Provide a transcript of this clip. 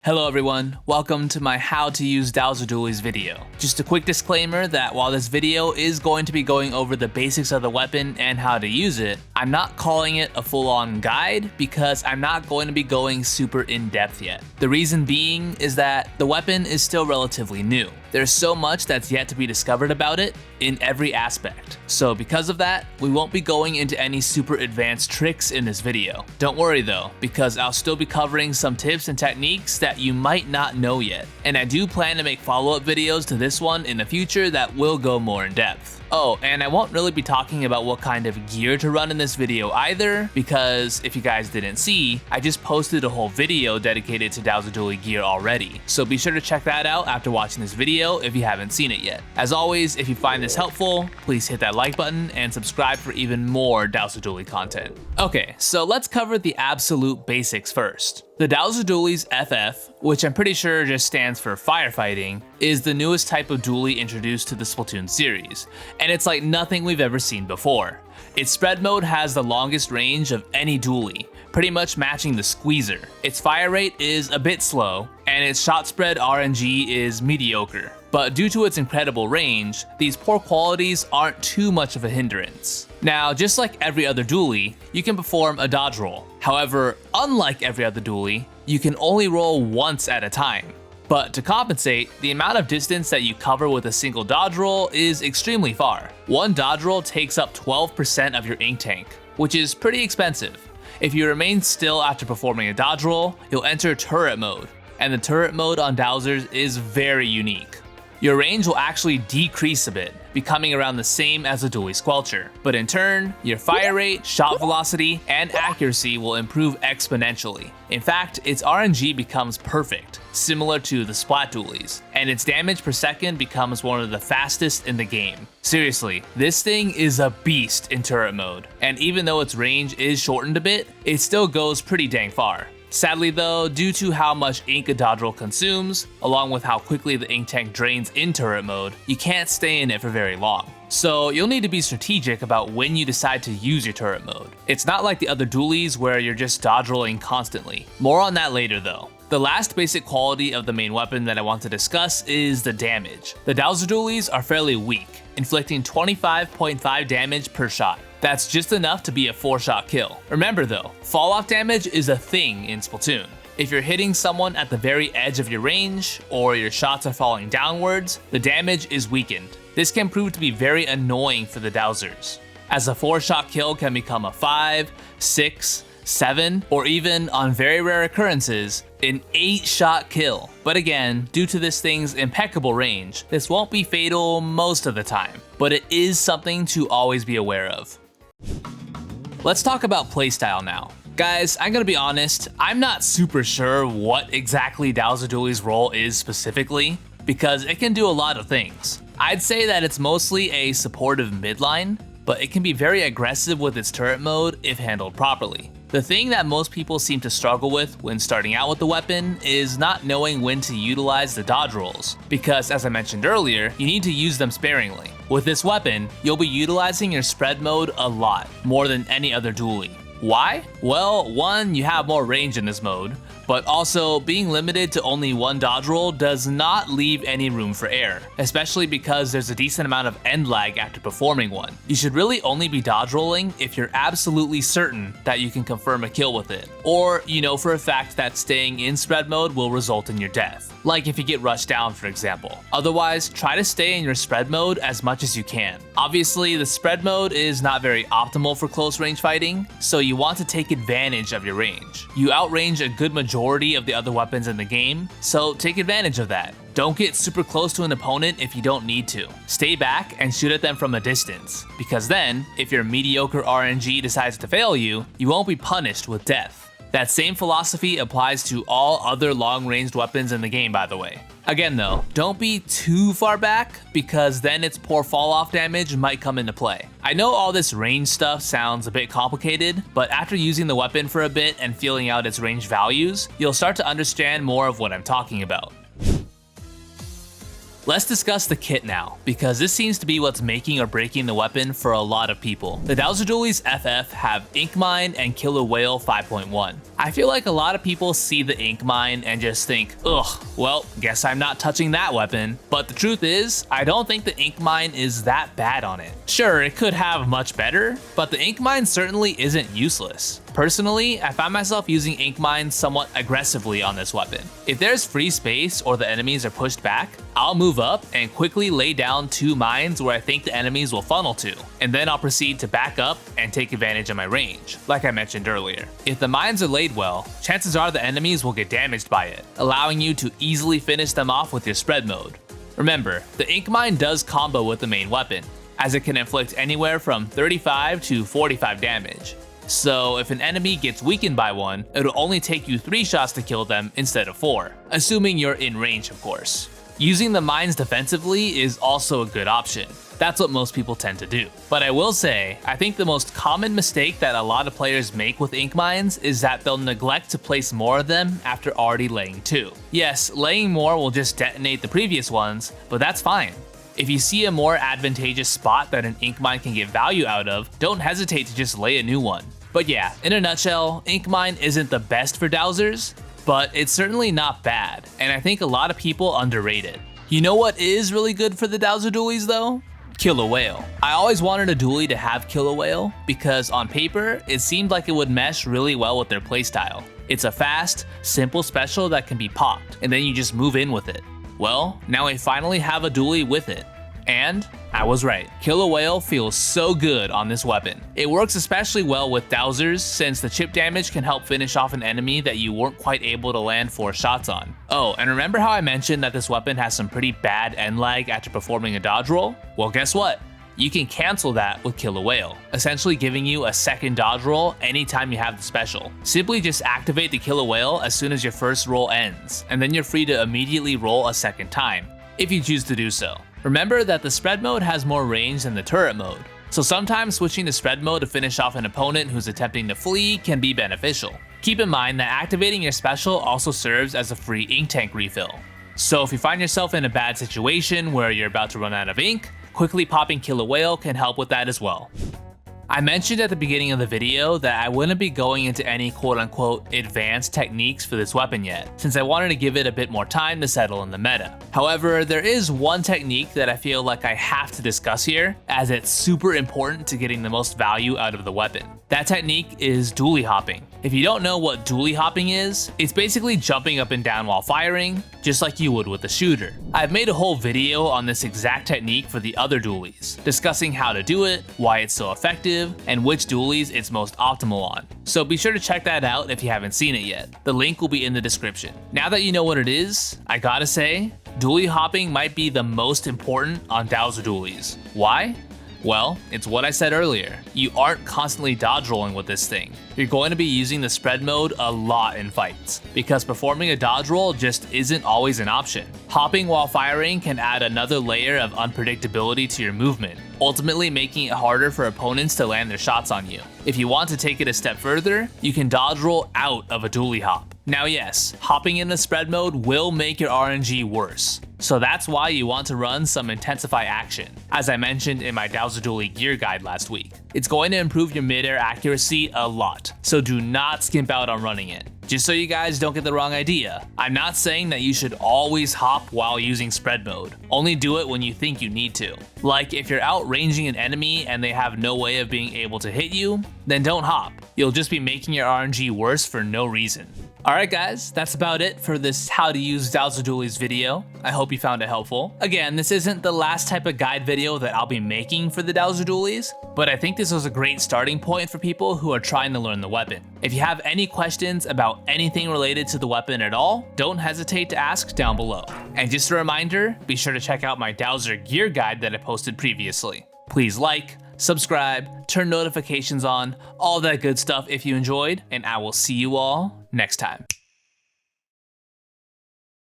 Hello everyone, welcome to my how to use Douser Dualies video. Just a quick disclaimer that while this video is going to be going over the basics of the weapon and how to use it, I'm not calling it a full-on guide because I'm not going to be going super in-depth yet. The reason being is that the weapon is still relatively new. There's so much that's yet to be discovered about it in every aspect. So because of that, we won't be going into any super advanced tricks in this video. Don't worry though, because I'll still be covering some tips and techniques that you might not know yet. And I do plan to make follow-up videos to this one in the future that will go more in depth. Oh, and I won't really be talking about what kind of gear to run in this video either, because if you guys didn't see, I just posted a whole video dedicated to Douser Dualie gear already. So be sure to check that out after watching this video if you haven't seen it yet. As always, if you find this helpful, please hit that like button and subscribe for even more Douser Dualie content. Okay, so let's cover the absolute basics first. The Douser Dualies FF, which I'm pretty sure just stands for firefighting, is the newest type of dualie introduced to the Splatoon series, and it's like nothing we've ever seen before. Its spread mode has the longest range of any dualie, pretty much matching the Squeezer. Its fire rate is a bit slow, and its shot spread RNG is mediocre. But due to its incredible range, these poor qualities aren't too much of a hindrance. Now, just like every other dualie, you can perform a dodge roll. However, unlike every other dualie, you can only roll once at a time. But to compensate, the amount of distance that you cover with a single dodge roll is extremely far. One dodge roll takes up 12% of your ink tank, which is pretty expensive. If you remain still after performing a dodge roll, you'll enter turret mode, and the turret mode on Dousers is very unique. Your range will actually decrease a bit, becoming around the same as the Dualie Squelcher. But in turn, your fire rate, shot velocity, and accuracy will improve exponentially. In fact, its RNG becomes perfect, similar to the Splat Dualies, and its damage per second becomes one of the fastest in the game. Seriously, this thing is a beast in turret mode, and even though its range is shortened a bit, it still goes pretty dang far. Sadly though, due to how much ink a dodge roll consumes, along with how quickly the ink tank drains in turret mode, you can't stay in it for very long. So you'll need to be strategic about when you decide to use your turret mode. It's not like the other dualies where you're just dodge rolling constantly. More on that later though. The last basic quality of the main weapon that I want to discuss is the damage. The Douser Dualies are fairly weak, inflicting 25.5 damage per shot. That's just enough to be a 4-shot kill. Remember though, fall-off damage is a thing in Splatoon. If you're hitting someone at the very edge of your range, or your shots are falling downwards, the damage is weakened. This can prove to be very annoying for the Dousers, as a 4-shot kill can become a 5, 6, 7, or even, on very rare occurrences, an 8-shot kill. But again, due to this thing's impeccable range, this won't be fatal most of the time, but it is something to always be aware of. Let's talk about playstyle now. Guys, I'm gonna be honest, I'm not super sure what exactly Douser Dualie's role is specifically, because it can do a lot of things. I'd say that it's mostly a supportive midline, but it can be very aggressive with its turret mode if handled properly. The thing that most people seem to struggle with when starting out with the weapon is not knowing when to utilize the dodge rolls, because as I mentioned earlier, you need to use them sparingly. With this weapon, you'll be utilizing your spread mode a lot, more than any other dualie. Why? Well, one, you have more range in this mode, but also being limited to only one dodge roll does not leave any room for error, especially because there's a decent amount of end lag after performing one. You should really only be dodge rolling if you're absolutely certain that you can confirm a kill with it, or you know for a fact that staying in spread mode will result in your death, like if you get rushed down for example. Otherwise, try to stay in your spread mode as much as you can. Obviously, the spread mode is not very optimal for close range fighting, so you want to take advantage of your range. You outrange a good majority of the other weapons in the game, so take advantage of that. Don't get super close to an opponent if you don't need to. Stay back and shoot at them from a distance, because then, if your mediocre RNG decides to fail you, you won't be punished with death. That same philosophy applies to all other long-ranged weapons in the game, by the way. Again though, don't be too far back, because then its poor fall-off damage might come into play. I know all this range stuff sounds a bit complicated, but after using the weapon for a bit and feeling out its range values, you'll start to understand more of what I'm talking about. Let's discuss the kit now, because this seems to be what's making or breaking the weapon for a lot of people. The Douser Dualies FF have Ink Mine and Killer Whale 5.1. I feel like a lot of people see the Ink Mine and just think, ugh, well, guess I'm not touching that weapon. But the truth is, I don't think the Ink Mine is that bad on it. Sure, it could have much better, but the Ink Mine certainly isn't useless. Personally, I find myself using Ink Mine somewhat aggressively on this weapon. If there's free space or the enemies are pushed back, I'll move up and quickly lay down 2 mines where I think the enemies will funnel to, and then I'll proceed to back up and take advantage of my range, like I mentioned earlier. If the mines are laid well, chances are the enemies will get damaged by it, allowing you to easily finish them off with your spread mode. Remember, the Ink Mine does combo with the main weapon, as it can inflict anywhere from 35 to 45 damage. So if an enemy gets weakened by one, it'll only take you 3 shots to kill them instead of 4, assuming you're in range of course. Using the mines defensively is also a good option. That's what most people tend to do. But I will say, I think the most common mistake that a lot of players make with ink mines is that they'll neglect to place more of them after already laying 2. Yes, laying more will just detonate the previous ones, but that's fine. If you see a more advantageous spot that an ink mine can get value out of, don't hesitate to just lay a new one. But yeah, in a nutshell, ink mine isn't the best for dowsers, but it's certainly not bad, and I think a lot of people underrate it. You know what is really good for the Douser Dualies though? Killer Whale. I always wanted a dually to have Killer Whale because on paper, it seemed like it would mesh really well with their playstyle. It's a fast, simple special that can be popped, and then you just move in with it. Well, now I finally have a dually with it. And I was right. Killer Whale feels so good on this weapon. It works especially well with dowsers since the chip damage can help finish off an enemy that you weren't quite able to land 4 shots on. Oh, and remember how I mentioned that this weapon has some pretty bad end lag after performing a dodge roll? Well, guess what? You can cancel that with Killer Whale, essentially giving you a second dodge roll anytime you have the special. Simply just activate the Killer Whale as soon as your first roll ends, and then you're free to immediately roll a second time, if you choose to do so. Remember that the spread mode has more range than the turret mode, so sometimes switching to spread mode to finish off an opponent who's attempting to flee can be beneficial. Keep in mind that activating your special also serves as a free ink tank refill. So if you find yourself in a bad situation where you're about to run out of ink, quickly popping Killer Whale can help with that as well. I mentioned at the beginning of the video that I wouldn't be going into any quote-unquote advanced techniques for this weapon yet, since I wanted to give it a bit more time to settle in the meta. However, there is one technique that I feel like I have to discuss here, as it's super important to getting the most value out of the weapon. That technique is Dualie Hopping. If you don't know what Dualie Hopping is, it's basically jumping up and down while firing, just like you would with a shooter. I've made a whole video on this exact technique for the other dualies, discussing how to do it, why it's so effective, and which dualies it's most optimal on. So be sure to check that out if you haven't seen it yet. The link will be in the description. Now that you know what it is, I gotta say, Dualie Hopping might be the most important on Douser Dualies. Why? Well, it's what I said earlier. You aren't constantly dodge rolling with this thing. You're going to be using the spread mode a lot in fights, because performing a dodge roll just isn't always an option. Hopping while firing can add another layer of unpredictability to your movement, ultimately making it harder for opponents to land their shots on you. If you want to take it a step further, you can dodge roll out of a dualie hop. Now yes, hopping in the spread mode will make your RNG worse, so that's why you want to run some Intensify action, as I mentioned in my Douser Dualie gear guide last week. It's going to improve your mid-air accuracy a lot, so do not skimp out on running it. Just so you guys don't get the wrong idea, I'm not saying that you should always hop while using spread mode. Only do it when you think you need to. Like if you're outranging an enemy and they have no way of being able to hit you, then don't hop. You'll just be making your RNG worse for no reason. Alright guys, that's about it for this how to use Douser Dualies video. I hope you found it helpful. Again, this isn't the last type of guide video that I'll be making for the Douser Dualies, but I think this was a great starting point for people who are trying to learn the weapon. If you have any questions about anything related to the weapon at all, don't hesitate to ask down below. And just a reminder, be sure to check out my Douser gear guide that I posted previously. Please like, subscribe, turn notifications on, all that good stuff if you enjoyed, and I will see you all next time.